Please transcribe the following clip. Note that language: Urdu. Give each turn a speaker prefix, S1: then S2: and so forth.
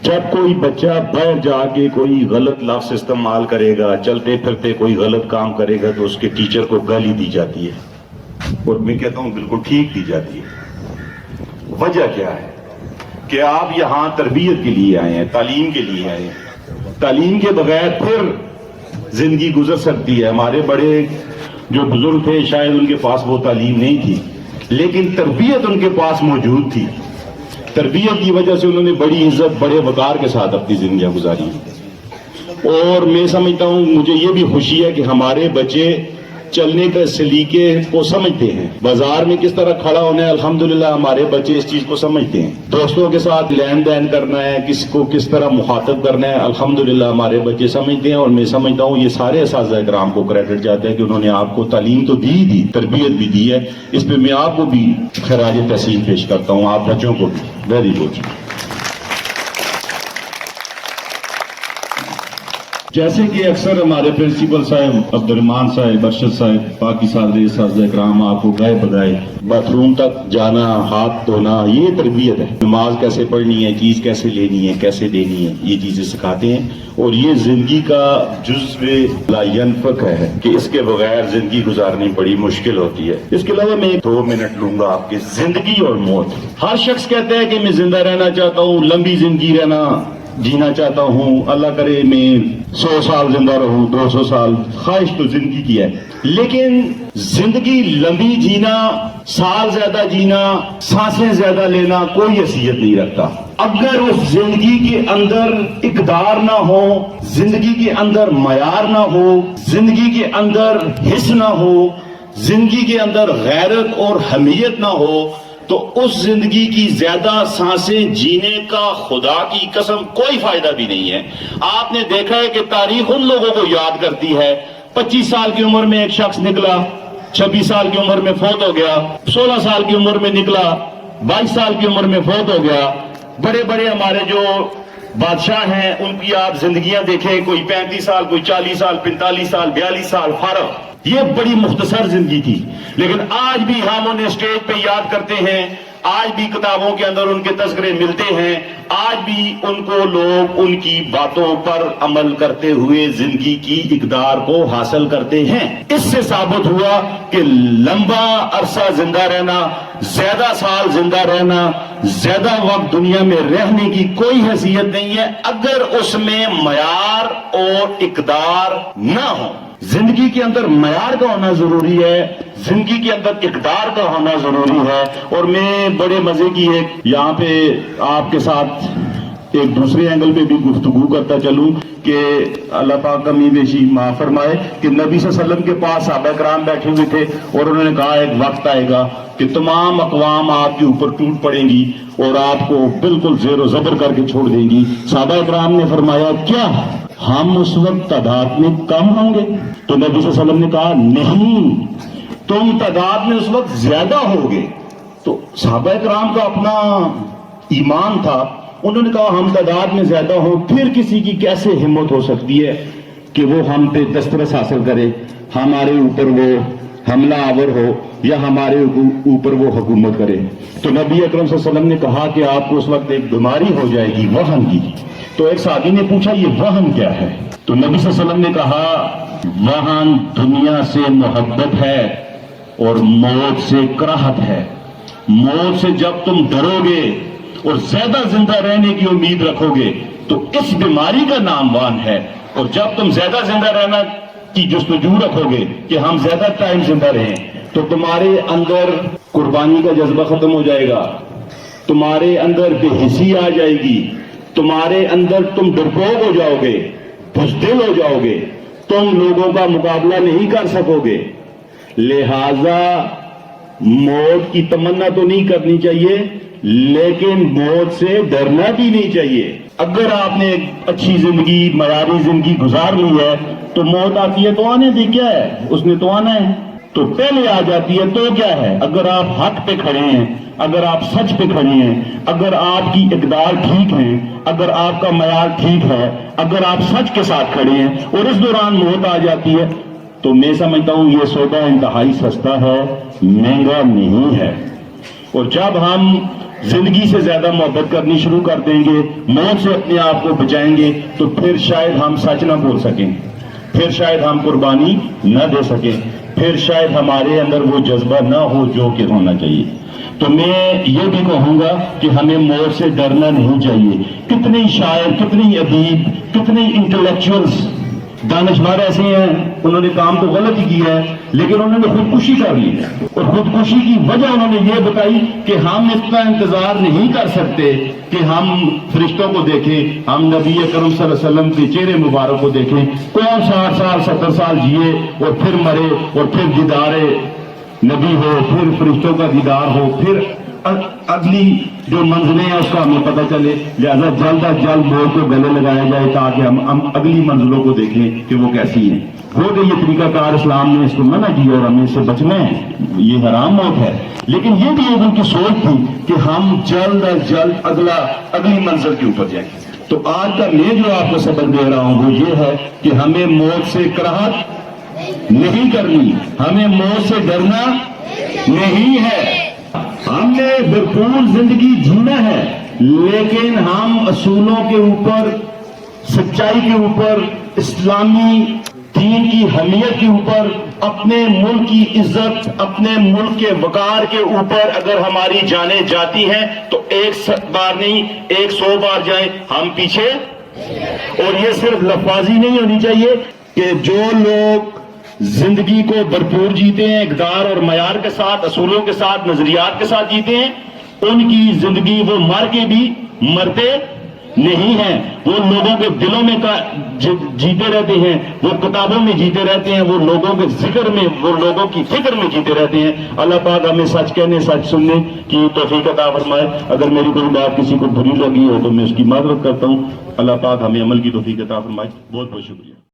S1: جب کوئی بچہ باہر جا کے کوئی غلط لفظ استعمال کرے گا، چلتے پھرتے کوئی غلط کام کرے گا تو اس کے ٹیچر کو گالی دی جاتی ہے، اور میں کہتا ہوں بالکل ٹھیک دی جاتی ہے۔ وجہ کیا ہے کہ آپ یہاں تربیت کے لیے آئے ہیں، تعلیم کے لیے آئے ہیں۔ تعلیم کے بغیر پھر زندگی گزر سکتی ہے۔ ہمارے بڑے جو بزرگ تھے شاید ان کے پاس وہ تعلیم نہیں تھی، لیکن تربیت ان کے پاس موجود تھی۔ تربیت کی وجہ سے انہوں نے بڑی عزت، بڑے وقار کے ساتھ اپنی زندگیاں گزاری، اور میں سمجھتا ہوں مجھے یہ بھی خوشی ہے کہ ہمارے بچے چلنے کے سلیقے کو سمجھتے ہیں، بازار میں کس طرح کھڑا ہونا ہے الحمدللہ ہمارے بچے اس چیز کو سمجھتے ہیں، دوستوں کے ساتھ لین دین کرنا ہے، کس کو کس طرح مخاطب کرنا ہے الحمدللہ ہمارے بچے سمجھتے ہیں۔ اور میں سمجھتا ہوں یہ سارے اساتذہ کرام کو کریڈٹ جاتا ہے کہ انہوں نے آپ کو تعلیم تو دی، تربیت بھی دی ہے۔ اس پہ میں آپ کو بھی خراج تحسین پیش کرتا ہوں، آپ بچوں کو بھی ویری گڈ۔ جیسے کہ اکثر ہمارے پرنسپل صاحب عبدالرحمان صاحب، ارشد صاحب، باقی سارے اساتذہ کرام آپ کو گائے بگائے باتھ روم تک جانا، ہاتھ دھونا، یہ تربیت ہے۔ نماز کیسے پڑھنی ہے، چیز کیسے لینی ہے، کیسے دینی ہے، یہ چیزیں سکھاتے ہیں، اور یہ زندگی کا جزو لا ینفک ہے کہ اس کے بغیر زندگی گزارنی بڑی مشکل ہوتی ہے۔ اس کے علاوہ میں 2 منٹ لوں گا آپ کی زندگی اور موت۔ ہر شخص کہتا ہے کہ میں زندہ رہنا چاہتا ہوں، لمبی زندگی جینا چاہتا ہوں، اللہ کرے میں 100 سال زندہ رہوں، 200 سال، خواہش تو زندگی کی ہے، لیکن زندگی لمبی جینا، سال زیادہ جینا، سانسیں زیادہ لینا کوئی حیثیت نہیں رکھتا اگر اس زندگی کے اندر اقدار نہ ہو، زندگی کے اندر معیار نہ ہو، زندگی کے اندر حس نہ ہو، زندگی کے اندر غیرت اور حمیت نہ ہو، تو اس زندگی کی زیادہ سانسیں جینے کا خدا کی قسم کوئی فائدہ بھی نہیں ہے۔ آپ نے دیکھا ہے کہ تاریخ ان لوگوں کو یاد کرتی ہے، 25 سال کی عمر میں ایک شخص نکلا، 26 سال کی عمر میں فوت ہو گیا، 16 سال کی عمر میں نکلا، 22 سال کی عمر میں فوت ہو گیا۔ بڑے بڑے ہمارے جو بادشاہ ہیں ان کی آپ زندگیاں دیکھیں، کوئی 35 سال، کوئی 40 سال، 45 سال، 42 سال فارغ، یہ بڑی مختصر زندگی تھی، لیکن آج بھی ہم انہیں اسٹیج پہ یاد کرتے ہیں، آج بھی کتابوں کے اندر ان کے تذکرے ملتے ہیں، آج بھی ان کو لوگ ان کی باتوں پر عمل کرتے ہوئے زندگی کی اقدار کو حاصل کرتے ہیں۔ اس سے ثابت ہوا کہ لمبا عرصہ زندہ رہنا، زیادہ سال زندہ رہنا، زیادہ وقت دنیا میں رہنے کی کوئی حیثیت نہیں ہے اگر اس میں معیار اور اقدار نہ ہو۔ زندگی کے اندر معیار کا ہونا ضروری ہے، زندگی کے اندر اقدار کا ہونا ضروری ہے۔ اور میں بڑے مزے کی یہاں پہ آپ کے ساتھ ایک دوسرے اینگل پہ بھی گفتگو کرتا چلوں کہ اللہ پاک کا میویشی معاف فرمائے کہ نبی صلی اللہ علیہ وسلم کے پاس صحابہ کرام بیٹھے ہوئے تھے اور انہوں نے کہا ایک وقت آئے گا کہ تمام اقوام آپ کے اوپر ٹوٹ پڑیں گی اور آپ کو بالکل زیر و زبر کر کے چھوڑ دیں گی۔ صحابہ کرام نے فرمایا کیا ہم اس وقت تعداد میں کم ہوں گے؟ تو نبی صلی اللہ علیہ وسلم نے کہا نہیں، تم تعداد میں اس وقت زیادہ ہوگے۔ تو صحابہ کرام کا اپنا ایمان تھا، انہوں نے کہا ہم تعداد میں زیادہ ہوں، پھر کسی کی کیسے ہمت ہو سکتی ہے کہ وہ ہم پہ دسترس حاصل کرے، ہمارے اوپر وہ حملہ آور ہو یا ہمارے اوپر وہ حکومت کرے۔ تو نبی اکرم صلی اللہ علیہ وسلم نے کہا کہ آپ کو اس وقت ایک بیماری ہو جائے گی وہن کی۔ تو ایک صحابی نے پوچھا یہ وہن کیا ہے؟ تو نبی صلی اللہ علیہ وسلم نے کہا وہن دنیا سے محبت ہے اور موت سے کراہت ہے۔ موت سے جب تم ڈرو گے اور زیادہ زندہ رہنے کی امید رکھو گے تو اس بیماری کا نام وہن ہے، اور جب تم زیادہ زندہ رہنا کی جستجو رکھو گے کہ ہم زیادہ ٹائم زندہ رہیں تو تمہارے اندر قربانی کا جذبہ ختم ہو جائے گا، تمہارے اندر بے حسی آ جائے گی، تمہارے اندر تم ڈرپوک ہو جاؤ گے، بزدل ہو جاؤ گے، تم لوگوں کا مقابلہ نہیں کر سکو گے۔ لہذا موت کی تمنا تو نہیں کرنی چاہیے لیکن موت سے ڈرنا بھی نہیں چاہیے۔ اگر آپ نے ایک اچھی زندگی، معیاری زندگی گزار لی ہے تو موت آتی ہے تو آنے دی، کیا ہے اس نے تو آنا ہے، تو پہلے آ جاتی ہے تو کیا ہے۔ اگر آپ حق پہ کھڑے ہیں، اگر آپ سچ پہ کھڑے ہیں، اگر آپ کی اقدار ٹھیک ہیں، اگر آپ کا معیار ٹھیک ہے، اگر آپ سچ کے ساتھ کھڑے ہیں اور اس دوران موت آ جاتی ہے تو میں سمجھتا ہوں یہ سودا انتہائی سستا ہے، مہنگا نہیں ہے۔ اور جب ہم زندگی سے زیادہ محبت کرنی شروع کر دیں گے، موت سے اپنے آپ کو بچائیں گے، تو پھر شاید ہم سچ نہ بول سکیں، پھر شاید ہم قربانی نہ دے سکیں، پھر شاید ہمارے اندر وہ جذبہ نہ ہو جو کہ ہونا چاہیے۔ تو میں یہ بھی کہوں گا کہ ہمیں موت سے ڈرنا نہیں چاہیے۔ کتنے شاعر، کتنے ادیب، کتنے انٹلیکچوئلز، دانشور ایسے ہیں، انہوں نے کام تو غلط ہی کیا ہے لیکن انہوں نے خودکشی کر لی، اور خودکشی کی وجہ انہوں نے یہ بتائی کہ ہم اتنا انتظار نہیں کر سکتے کہ ہم فرشتوں کو دیکھیں، ہم نبی اکرم صلی اللہ علیہ وسلم کے چہرے مبارک کو دیکھیں۔ کون 60 سال 70 سال جیے اور پھر مرے، اور پھر دیدار نبی ہو، پھر فرشتوں کا دیدار ہو، پھر اگلی جو منزلیں ہیں اس کا ہمیں پتہ چلے۔ لہذا جلد از جلد موت کو گلے لگایا جائے تاکہ ہم اگلی منزلوں کو دیکھیں کہ وہ کیسی ہیں۔ ہو کہ یہ طریقہ کار اسلام نے اس کو منع کیا اور ہمیں اس سے بچنا ہے، یہ حرام موت ہے، لیکن یہ بھی ان کی سوچ تھی کہ ہم جلد از جلد اگلی منزل کے اوپر جائیں۔ تو آج کا میں جو آپ کو سبق دے رہا ہوں وہ یہ ہے کہ ہمیں موت سے کراہت نہیں کرنی، ہمیں موت سے ڈرنا نہیں ہے۔ ہم نے بھرپور زندگی جینا ہے، لیکن ہم اصولوں کے اوپر، سچائی کے اوپر، اسلامی دین کی حمیت کے اوپر، اپنے ملک کی عزت، اپنے ملک کے وقار کے اوپر اگر ہماری جانیں جاتی ہیں تو ایک بار نہیں 100 بار جائیں ہم پیچھے۔ اور یہ صرف لفاظی نہیں ہونی چاہیے کہ جو لوگ زندگی کو بھرپور جیتے ہیں، اقدار اور معیار کے ساتھ، اصولوں کے ساتھ، نظریات کے ساتھ جیتے ہیں، ان کی زندگی وہ مر کے بھی مرتے نہیں ہیں، وہ لوگوں کے دلوں میں جیتے رہتے ہیں، وہ کتابوں میں جیتے رہتے ہیں، وہ لوگوں کے ذکر میں، وہ لوگوں کی فکر میں جیتے رہتے ہیں۔ اللہ پاک ہمیں سچ کہنے، سچ سننے کی توفیق عطا فرمائے۔ اگر میری کوئی بات کسی کو بری لگی ہو تو میں اس کی معذرت کرتا ہوں۔ اللہ پاک ہمیں عمل کی توفیق عطا فرمائے۔ بہت بہت شکریہ۔